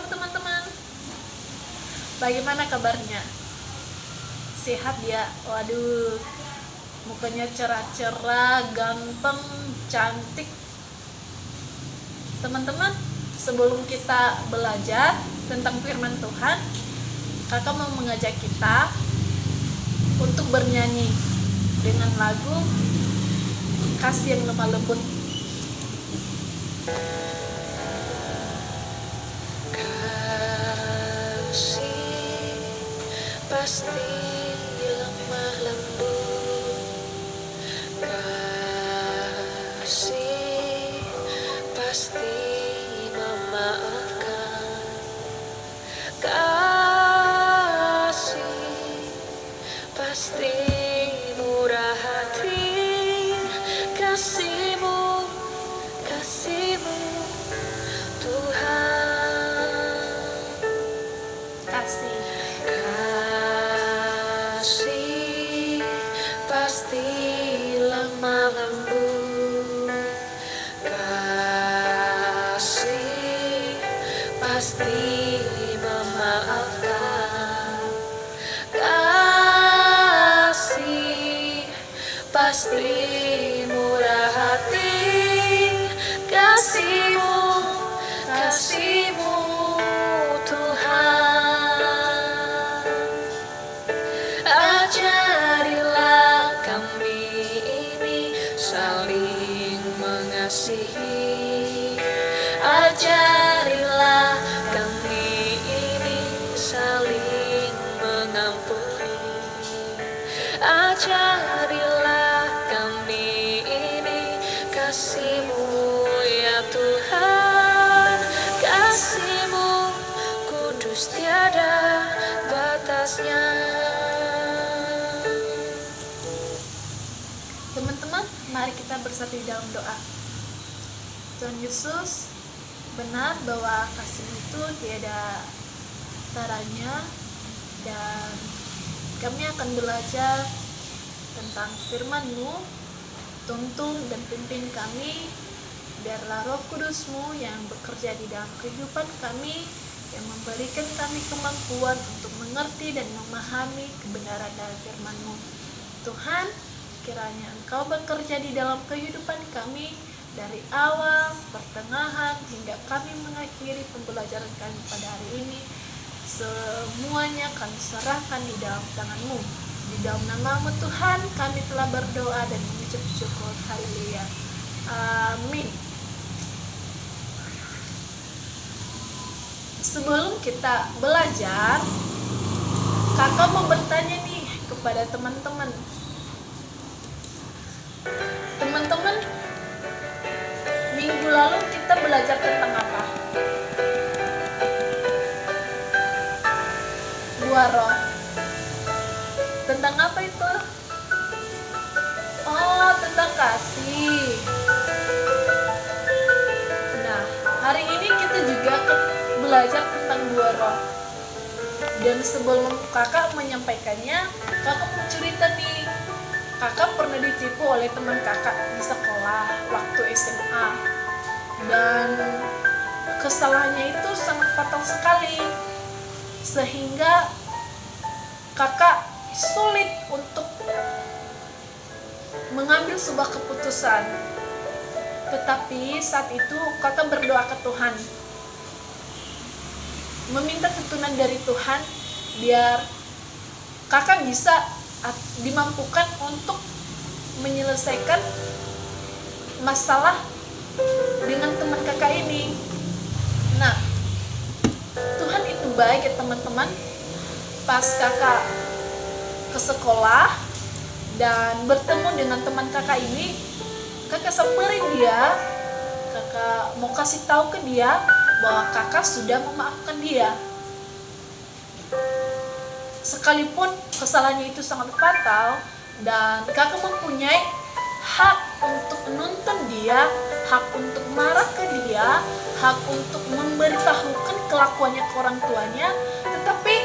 teman-teman. Bagaimana kabarnya? Sehat ya? Waduh, mukanya cerah-cerah, ganteng, cantik. Teman-teman, sebelum kita belajar tentang firman Tuhan, kakak mau mengajak kita untuk bernyanyi dengan lagu Kasih yang Lemah Lembut. Kasih pasti lemah lembut, kasih pasti memaafkan, kasih pasti murah hati, kasih-Mu Tuhan. Kasih Pasti lemah lembut, kasih pasti memaafkan, kasih pasti murah hati, kasih-Mu Tuhan. Ajarilah kami ini saling mengasihi, ajarilah kami ini saling mengampuni, ajarilah kami ini kasih-Mu ya Tuhan, kasih-Mu kudus tiada batasnya. teman-teman, mari kita bersatu di dalam doa. Tuhan Yesus, benar bahwa kasih itu tiada taranya, dan kami akan belajar tentang firman-Mu. Tuntun dan pimpin kami, biarlah Roh Kudus-Mu yang bekerja di dalam kehidupan kami, yang memberikan kami kemampuan untuk mengerti dan memahami kebenaran dari firman-Mu. Tuhan, kiranya Engkau bekerja di dalam kehidupan kami dari awal, pertengahan, hingga kami mengakhiri pembelajaran kami pada hari ini. Semuanya kami serahkan di dalam tangan-Mu. Di dalam nama-Mu Tuhan, kami telah berdoa dan mengucap syukur. Haleluya. Amin. Sebelum kita belajar, kakak mau bertanya nih kepada teman-teman. Teman-teman, minggu lalu kita belajar tentang apa? Buah roh. Tentang apa itu? Oh, tentang kasih. Nah, hari ini kita juga akan belajar tentang buah roh. Dan sebelum kakak menyampaikannya, kakak mau cerita nih. Kakak pernah ditipu oleh teman kakak di sekolah waktu SMA. Dan kesalahannya itu sangat fatal sekali. Sehingga kakak sulit untuk mengambil sebuah keputusan. Tetapi saat itu kakak berdoa ke Tuhan, meminta tuntunan dari Tuhan biar kakak bisa dimampukan untuk menyelesaikan masalah dengan teman kakak ini. Nah, Tuhan itu baik ya teman-teman. Pas kakak ke sekolah dan bertemu dengan teman kakak ini, kakak samperin dia, kakak mau kasih tahu ke dia bahwa kakak sudah memaafkan dia. Sekalipun kesalahannya itu sangat fatal dan kakak mempunyai hak untuk menuntun dia, hak untuk marah ke dia, hak untuk memberitahukan kelakuannya ke orang tuanya, tetapi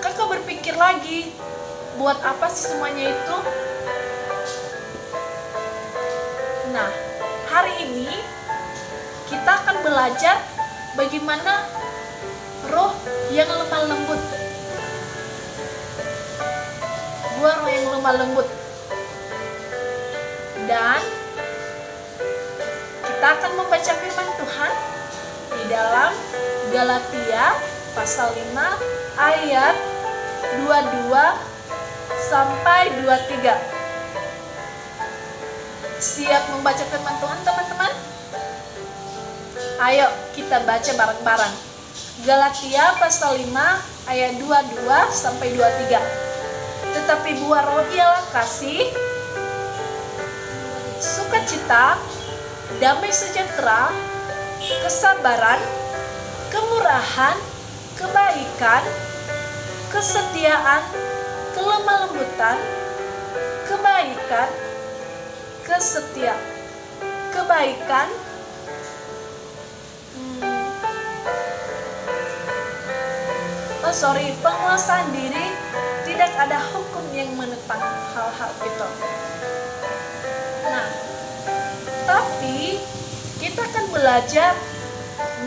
kakak berpikir lagi, buat apa sih semuanya itu? Nah, hari ini kita akan belajar bagaimana yang lemah lembut. Buah roh yang lemah lembut. Dan kita akan membaca firman Tuhan di dalam Galatia pasal 5 ayat 22 sampai 23. Siap membaca firman Tuhan, teman-teman? Ayo kita baca bareng-bareng. Galatia pasal 5 ayat 22 sampai 23. Tetapi buah roh ialah kasih, sukacita, damai sejahtera, kesabaran, kemurahan, kebaikan, kesetiaan, kelemah lembutan, kebaikan, penguasaan diri. Tidak ada hukum yang menentang hal-hal itu. Nah, tapi kita akan belajar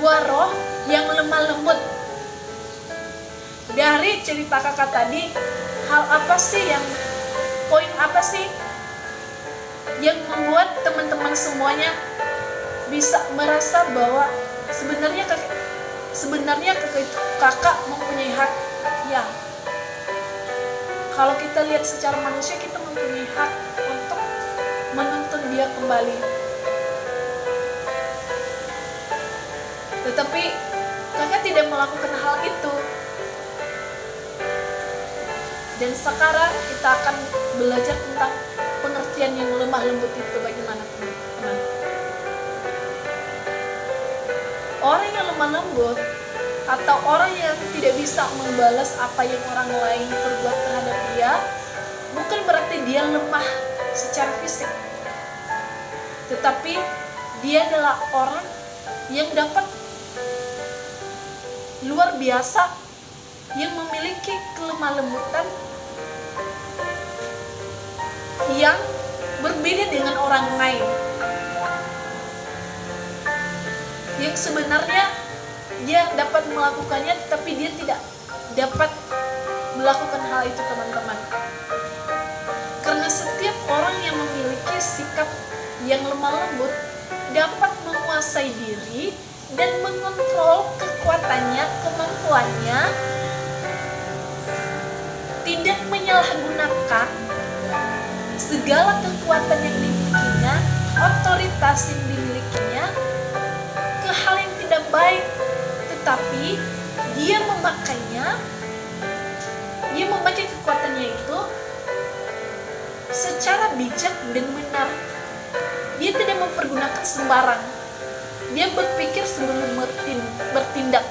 buah roh yang lemah lembut. Dari cerita kakak tadi, poin apa sih yang membuat teman-teman semuanya bisa merasa bahwa sebenarnya kakak mempunyai hak? Ya, kalau kita lihat secara manusia, kita mempunyai hak untuk menuntun dia kembali. Tetapi kakak tidak melakukan hal itu. Dan sekarang kita akan belajar tentang pengertian yang lemah lembut itu bagaimana, teman-teman. Orang yang lemah lembut atau orang yang tidak bisa membalas apa yang orang lain perbuat terhadap dia, bukan berarti dia lemah secara fisik, tetapi dia adalah orang yang dapat luar biasa, yang memiliki kelemah lembutan yang berbeda dengan orang lain, yang sebenarnya dia dapat melakukannya, tetapi dia tidak dapat melakukan hal itu, teman-teman. Karena setiap orang yang memiliki sikap yang lemah lembut dapat menguasai diri dan mengontrol kekuatannya, kemampuannya, tidak menyalahgunakan segala kekuatan yang dimilikinya, otoritas yang dimilikinya ke hal yang tidak baik, tetapi dia memakai kekuatannya itu secara bijak dan benar. Dia tidak mempergunakan sembarang. Dia berpikir sebelum bertindak.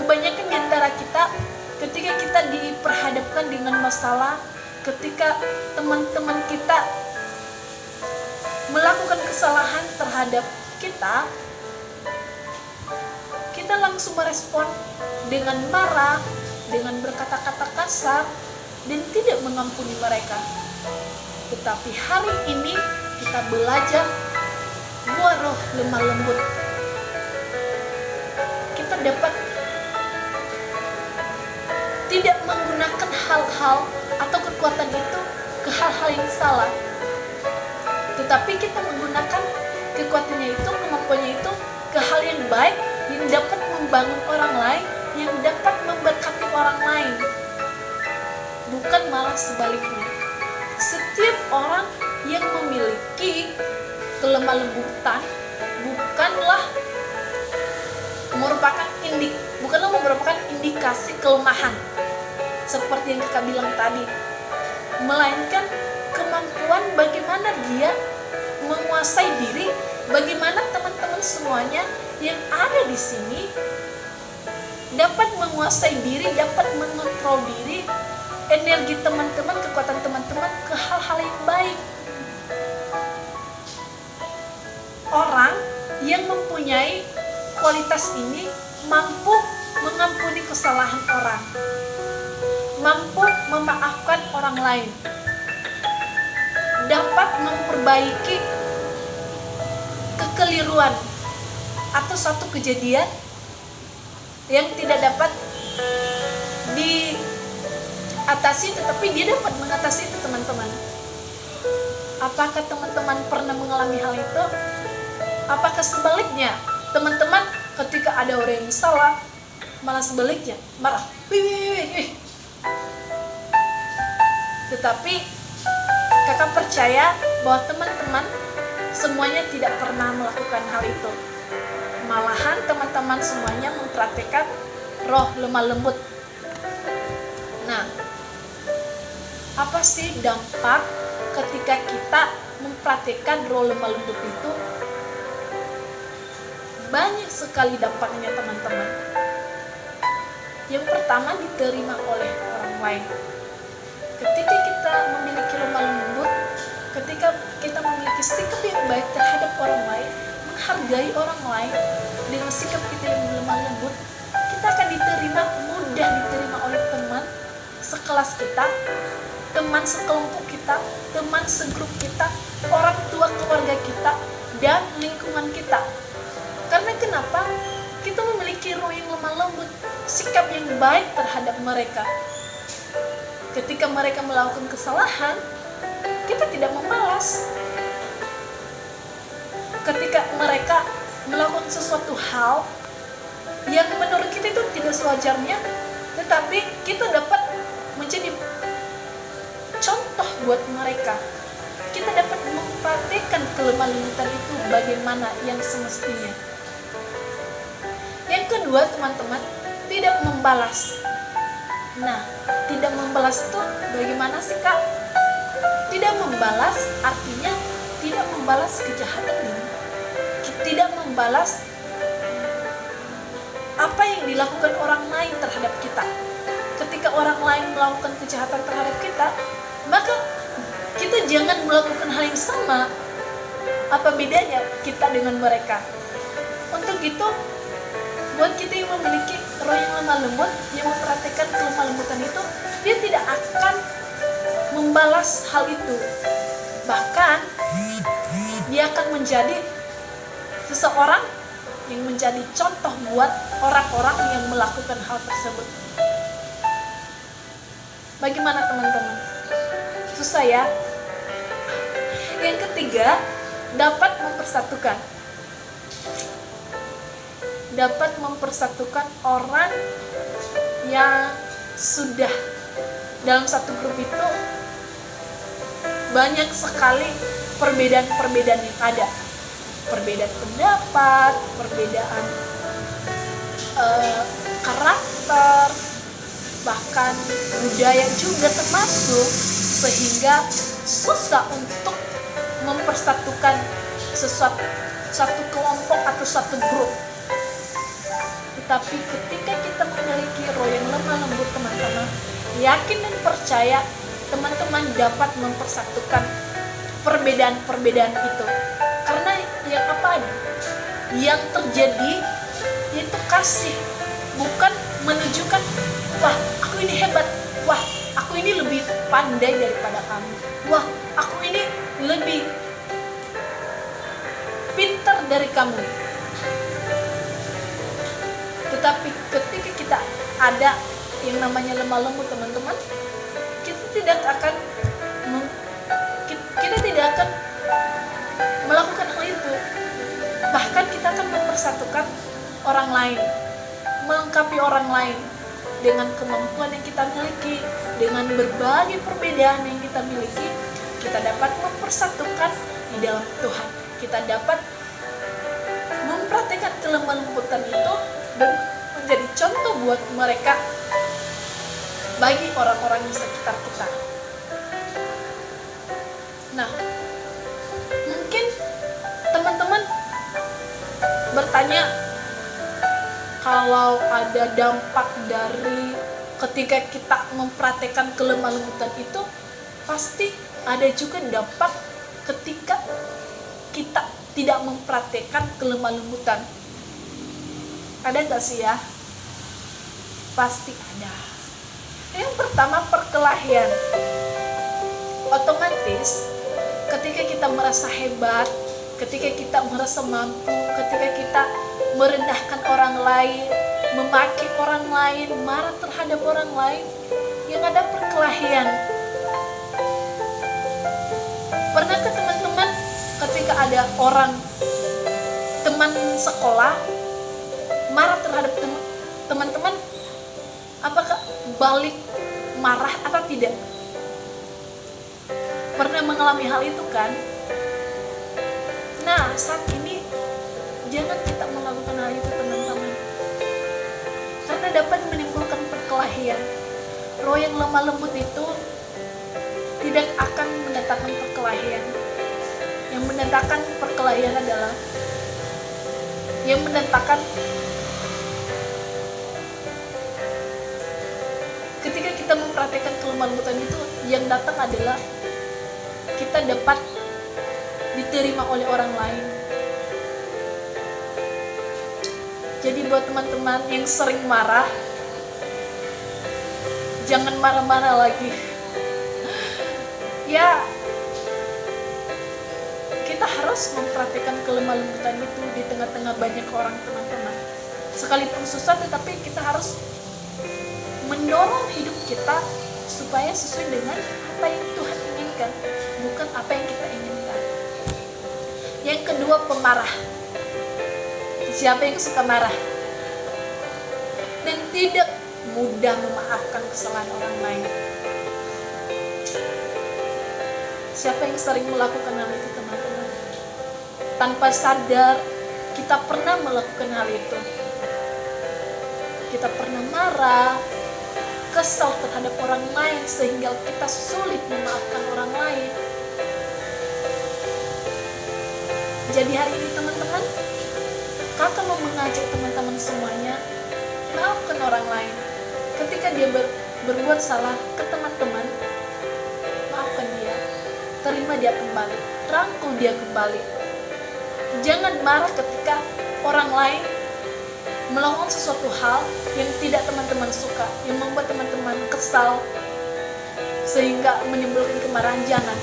Kebanyakan di antara kita, ketika kita diperhadapkan dengan masalah, ketika teman-teman kita melakukan kesalahan terhadap kita, kita langsung merespon dengan marah, dengan berkata-kata kasar, dan tidak mengampuni mereka. Tetapi hari ini kita belajar buah roh lemah lembut. Kita dapat tidak menggunakan hal-hal atau kekuatan itu ke hal-hal yang salah, tetapi kita menggunakan kekuatannya itu, kemampuannya itu ke hal yang baik, yang dapat membangun orang lain, yang dapat memberkati orang lain, bukan malah sebaliknya. Setiap orang yang memiliki kelemah lembutan bukanlah merupakan indikasi kelemahan seperti yang kita bilang tadi, melainkan kemampuan bagaimana dia menguasai diri, bagaimana teman-teman semuanya yang ada di sini dapat menguasai diri, dapat mengontrol diri, energi teman-teman, kekuatan teman-teman ke hal-hal yang baik. Orang yang mempunyai kualitas ini mampu mengampuni kesalahan orang, mampu memaafkan orang lain, dapat memperbaiki kekeliruan atau satu kejadian yang tidak dapat diatasi, tetapi dia dapat mengatasi itu, teman-teman. Apakah teman-teman pernah mengalami hal itu? Apakah sebaliknya, teman-teman ketika ada orang yang salah malah sebaliknya marah, wih. Tetapi kakak percaya bahwa teman-teman semuanya tidak pernah melakukan hal itu. Malahan teman-teman semuanya mempraktikkan roh lemah lembut. Nah, apa sih dampak ketika kita mempraktikkan roh lemah lembut itu? Banyak sekali dampaknya, teman-teman. Yang pertama, diterima oleh orang lain. Ketika kita memiliki lemah lembut, ketika kita memiliki sikap yang baik terhadap orang lain, menghargai orang lain dengan sikap kita yang lemah lembut, kita akan mudah diterima oleh teman sekelas kita, teman sekelompok kita, teman segrup kita, orang tua keluarga kita, dan lingkungan kita. Karena kenapa? Kita memiliki roh yang lemah lembut, sikap yang baik terhadap mereka. Ketika mereka melakukan kesalahan, kita tidak membalas. Ketika mereka melakukan sesuatu hal yang menurut kita itu tidak sewajarnya, tetapi kita dapat menjadi contoh buat mereka. Kita dapat mempraktikkan kelemah lembutan itu bagaimana yang semestinya. Yang kedua, teman-teman, tidak membalas. Nah, tidak membalas itu bagaimana sih, Kak? Tidak membalas artinya tidak membalas kejahatan ini. Tidak membalas apa yang dilakukan orang lain terhadap kita. Ketika orang lain melakukan kejahatan terhadap kita, maka kita jangan melakukan hal yang sama. Apa bedanya kita dengan mereka? Untuk itu, buat kita yang memiliki roh yang lemah lembut, yang mempraktikkan kelemah lembutan itu, dia tidak akan membalas hal itu. Bahkan dia akan menjadi seseorang yang menjadi contoh buat orang-orang yang melakukan hal tersebut. Bagaimana, teman-teman? Susah ya? Yang ketiga, dapat mempersatukan. Dapat mempersatukan orang yang sudah dalam satu grup itu banyak sekali perbedaan-perbedaan yang ada. Perbedaan pendapat, perbedaan karakter, bahkan budaya juga termasuk, sehingga susah untuk mempersatukan satu kelompok atau satu grup. Tetapi ketika kita memiliki roh yang lemah lembut, teman-teman, yakin dan percaya teman-teman dapat mempersatukan perbedaan-perbedaan itu. Karena yang apa yang terjadi itu kasih, bukan menunjukkan wah aku ini hebat, wah aku ini lebih pandai daripada kamu, wah aku ini lebih pintar dari kamu. Tetapi ketika kita ada yang namanya lemah lembut, teman-teman, kita tidak akan melakukan hal itu. Bahkan kita akan mempersatukan orang lain, melengkapi orang lain dengan kemampuan yang kita miliki, dengan berbagai perbedaan yang kita miliki. Kita dapat mempersatukan di dalam Tuhan. Kita dapat mempraktikkan kelemah lembutan itu dan menjadi contoh buat mereka bagi orang-orang di sekitar kita. Nah, mungkin teman-teman bertanya, kalau ada dampak dari ketika kita mempraktekkan kelemah lembutan itu, pasti ada juga dampak ketika kita tidak mempraktekkan kelemah lembutan. Ada gak sih ya? Pasti ada. Yang pertama, perkelahian. Otomatis ketika kita merasa hebat, ketika kita merasa mampu, ketika kita merendahkan orang lain, memaki orang lain, marah terhadap orang lain, yang ada perkelahian. Pernahkah teman-teman ketika ada orang teman sekolah marah terhadap teman-teman, apakah balik marah atau tidak? Pernah mengalami hal itu kan? Nah, saat ini jangan kita melakukan hal itu teman-teman, karena dapat menimbulkan perkelahian. Roh yang lemah lembut itu tidak akan mendatangkan perkelahian. Yang mendatangkan perkelahian adalah yang mendatangkan ketika kita mempraktikkan kelemah lembutan itu, yang datang adalah kita dapat diterima oleh orang lain. Jadi buat teman-teman yang sering marah, jangan marah-marah lagi. Ya, kita harus mempraktikkan kelemah lembutan itu di tengah-tengah banyak orang teman-teman. Sekalipun susah, tetapi kita harus mendorong hidup kita supaya sesuai dengan apa yang Tuhan inginkan, bukan apa yang kita inginkan. Yang kedua, pemarah. Siapa yang suka marah dan tidak mudah memaafkan kesalahan orang lain? Siapa yang sering melakukan hal itu teman-teman? Tanpa sadar kita pernah melakukan hal itu. Kita pernah marah, kesal terhadap orang lain sehingga kita sulit memaafkan orang lain. Jadi hari ini teman-teman, kakak mau mengajak teman-teman semuanya, maafkan orang lain. Ketika dia berbuat salah ke teman-teman, maafkan dia, terima dia kembali, rangkul dia kembali. Jangan marah ketika orang lain melakukan sesuatu hal yang tidak teman-teman suka, yang membuat teman-teman kesal sehingga menimbulkan kemarahan. Jangan,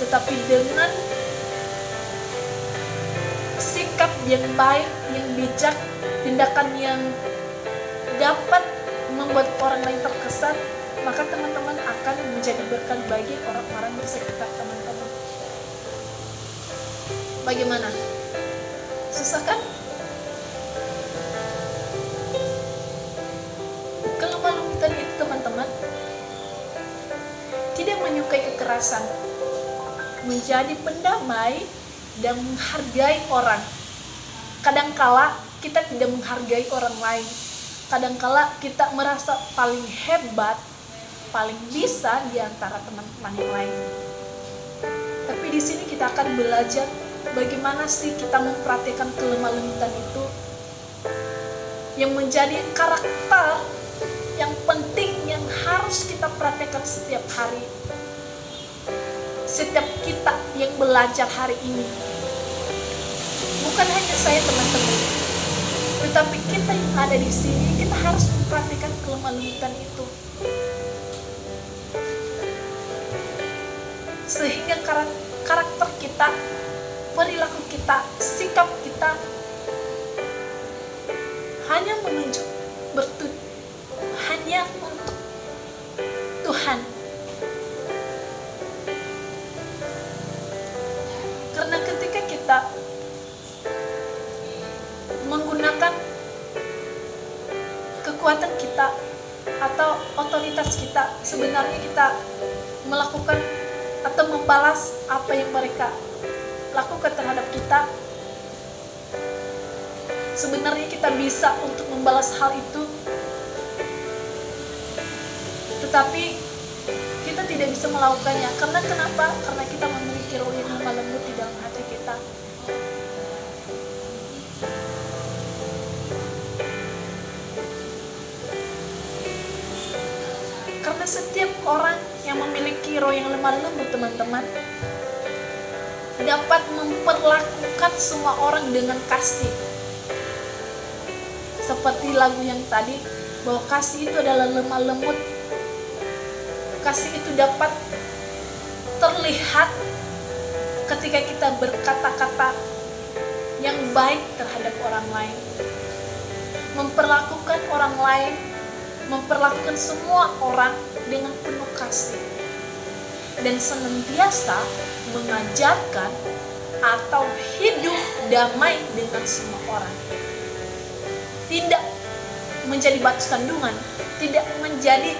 tetapi dengan sikap yang baik, yang bijak, tindakan yang dapat membuat orang lain terkesan, maka teman-teman akan menjadi berkat bagi orang-orang di sekitar teman-teman. Bagaimana? Susah kan? Kelemah lembutan itu teman-teman tidak menyukai kekerasan, menjadi pendamai dan menghargai orang. Kadangkala kita tidak menghargai orang lain. Kadangkala kita merasa paling hebat, paling bisa di antara teman-teman yang lain. Tapi di sini kita akan belajar bagaimana sih kita mempraktikkan kelemah lembutan itu, yang menjadi karakter yang penting yang harus kita praktekkan setiap hari. Setiap kita yang belajar hari ini, bukan hanya saya teman-teman, tetapi kita yang ada di sini, kita harus mempraktikkan kelemah lembutan itu, sehingga karakter kita, perilaku kita, sikap kita hanya menunjuk hanya untuk Tuhan. Karena ketika kita menggunakan kekuatan kita atau otoritas kita, sebenarnya kita melakukan atau membalas apa yang mereka lakukan terhadap kita. Sebenarnya kita bisa untuk membalas hal itu, tetapi kita tidak bisa melakukannya. Karena kenapa? Karena kita memiliki roh yang lemah lembut di dalam hati kita. Karena setiap orang yang memiliki roh yang lemah lembut teman-teman dapat memperlakukan semua orang dengan kasih. Seperti lagu yang tadi, bahwa kasih itu adalah lemah lembut. Kasih itu dapat terlihat ketika kita berkata-kata yang baik terhadap orang lain, memperlakukan orang lain, memperlakukan semua orang dengan penuh kasih, dan senantiasa mengajarkan atau hidup damai dengan semua orang. Tidak menjadi batu sandungan, tidak menjadi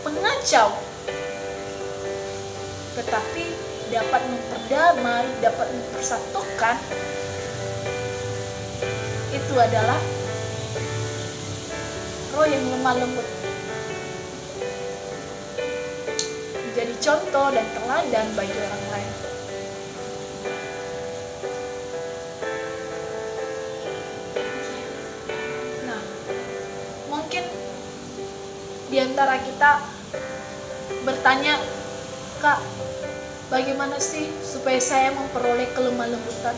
pengacau, tetapi dapat memperdamai, dapat mempersatukan. Itu adalah roh yang lemah lembut, menjadi contoh dan teladan bagi orang lain. Nah, mungkin di antara kita bertanya, Kak, bagaimana sih supaya saya memperoleh kelemah lembutan?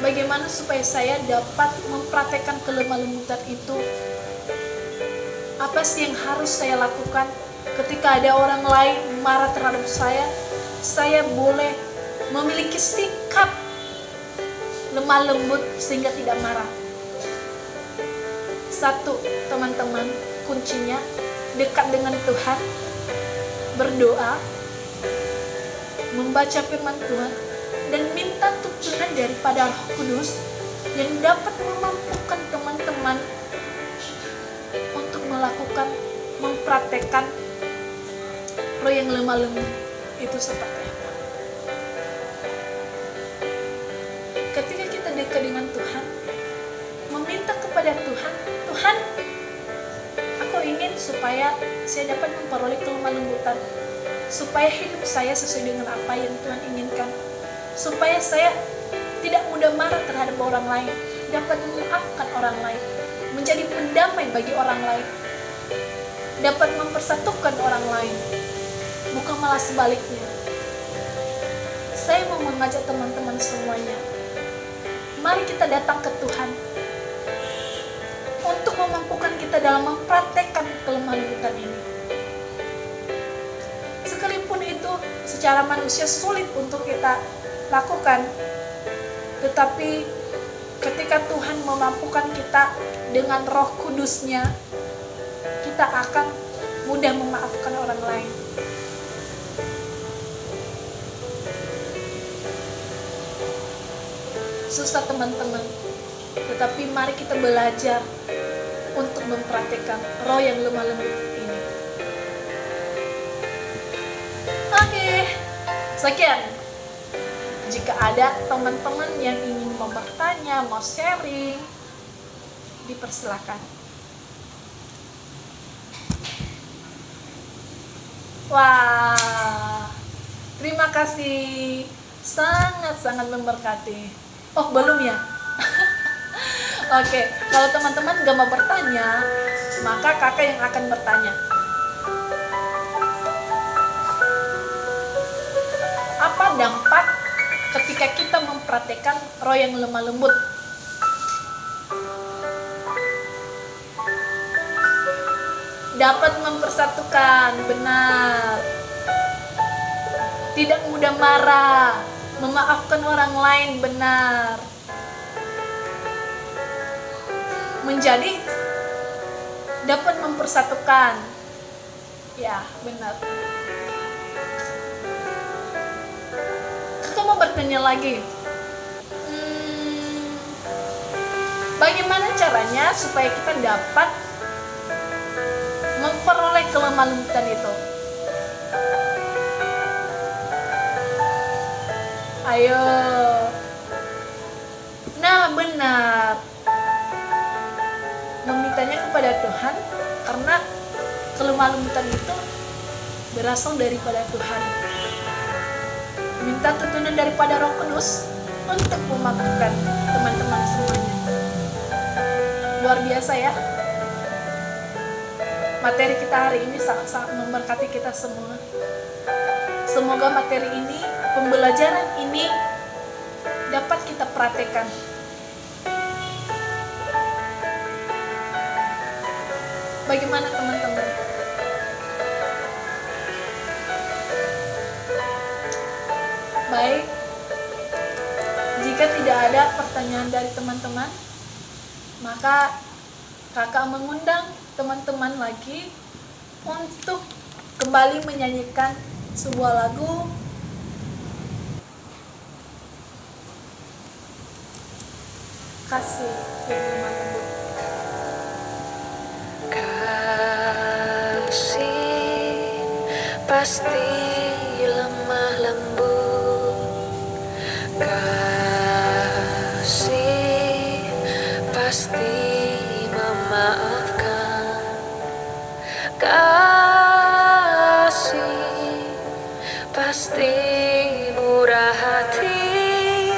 Bagaimana supaya saya dapat mempraktekkan kelemah lembutan itu? Apa sih yang harus saya lakukan ketika ada orang lain marah terhadap saya boleh memiliki sikap lemah lembut sehingga tidak marah. Satu, teman-teman, kuncinya dekat dengan Tuhan, berdoa, membaca firman Tuhan, dan minta tuntunan daripada Roh Kudus yang dapat memampukan teman-teman untuk melakukan, mempraktekkan roh yang lemah lembut itu seperti apa. Ketika kita dekat dengan Tuhan, meminta kepada Tuhan, Tuhan, aku ingin supaya saya dapat memperoleh kelemah lembutan, supaya hidup saya sesuai dengan apa yang Tuhan inginkan, supaya saya tidak mudah marah terhadap orang lain, dapat memaafkan orang lain, menjadi pendamai bagi orang lain, dapat mempersatukan orang lain, bukan malah sebaliknya. Saya mau mengajak teman-teman semuanya, mari kita datang ke Tuhan untuk memampukan kita dalam mempraktekkan kelemah lembutan ini. Sekalipun itu secara manusia sulit untuk kita lakukan, tetapi ketika Tuhan memampukan kita dengan Roh Kudus-Nya, kita akan mudah memaafkan orang lain. Susah teman-teman, tetapi mari kita belajar untuk mempraktikkan roh yang lemah lembut ini. Oke, sekian. Jika ada teman-teman yang ingin mau bertanya, mau sharing, dipersilakan. Wah, terima kasih, sangat-sangat memberkati. Oh, belum ya? Oke, kalau teman-teman gak mau bertanya, maka kakak yang akan bertanya. Apa dampak ketika kita mempraktekkan roh yang lemah lembut? Dapat mempersatukan, benar. Tidak mudah marah, memaafkan orang lain, benar. Menjadi dapat mempersatukan, ya benar. Kakak mau bertanya lagi, bagaimana caranya supaya kita dapat memperoleh kelemah lembutan itu? Ayo. Nah, benar. Memintanya kepada Tuhan, karena kelemah lembutan itu berasal daripada Tuhan. Minta tuntunan daripada Roh Kudus untuk memampukan teman-teman semuanya. Luar biasa ya. Materi kita hari ini sangat-sangat memberkati kita semua. Semoga materi ini, pembelajaran ini dapat kita praktekkan. Bagaimana teman-teman? Baik, jika tidak ada pertanyaan dari teman-teman, maka kakak mengundang teman-teman lagi untuk kembali menyanyikan sebuah lagu kasih yang lemah lembut. Kasih pasti lemah lembut, kasih pasti memaafkan, kasih pasti murah hati,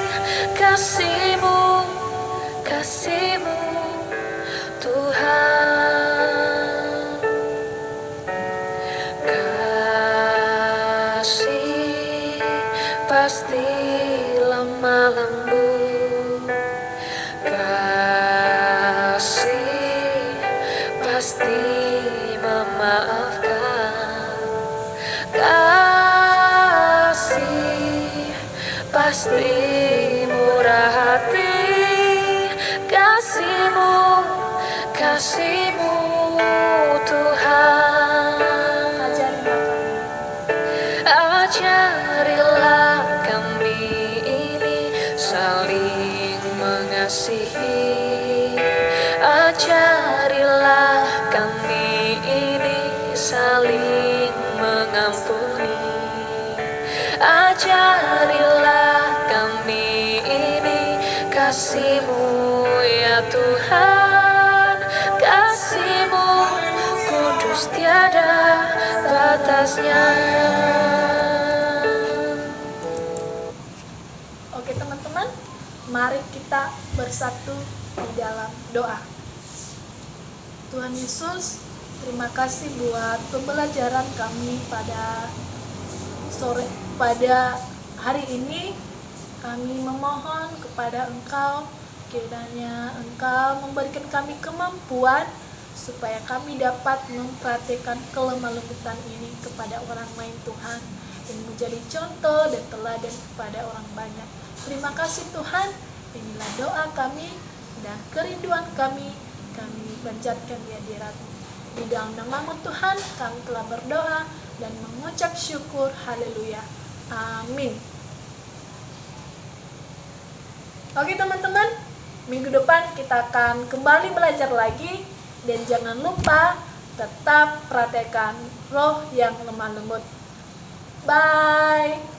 kasih-Mu, kasih-Mu Tuhan. Kasih pasti lemah lembut, kasih pasti memaafkan, kasih pasti murah hati, kasih-Mu, kasih-Mu Tuhan. Ajarilah kami ini saling mengasihi, ajarilah kami ini saling mengampuni, ajarilah kami ini kasih-Mu ya Tuhan, kasih-Mu kudus tiada batasnya. Oke teman-teman, mari kita bersatu di dalam doa. Tuhan Yesus, terima kasih buat pembelajaran kami pada hari ini. Kami memohon kepada Engkau, kiranya Engkau memberikan kami kemampuan supaya kami dapat mempraktikkan kelemah lembutan ini kepada orang lain Tuhan, dan menjadi contoh dan teladan kepada orang banyak. Terima kasih Tuhan, inilah doa kami dan kerinduan kami panjatkan di hadirat-Mu. Di dalam nama-Mu Tuhan kami telah berdoa dan mengucap syukur, haleluya, amin. Oke teman-teman, minggu depan kita akan kembali belajar lagi, dan jangan lupa tetap praktekkan roh yang lemah lembut. Bye.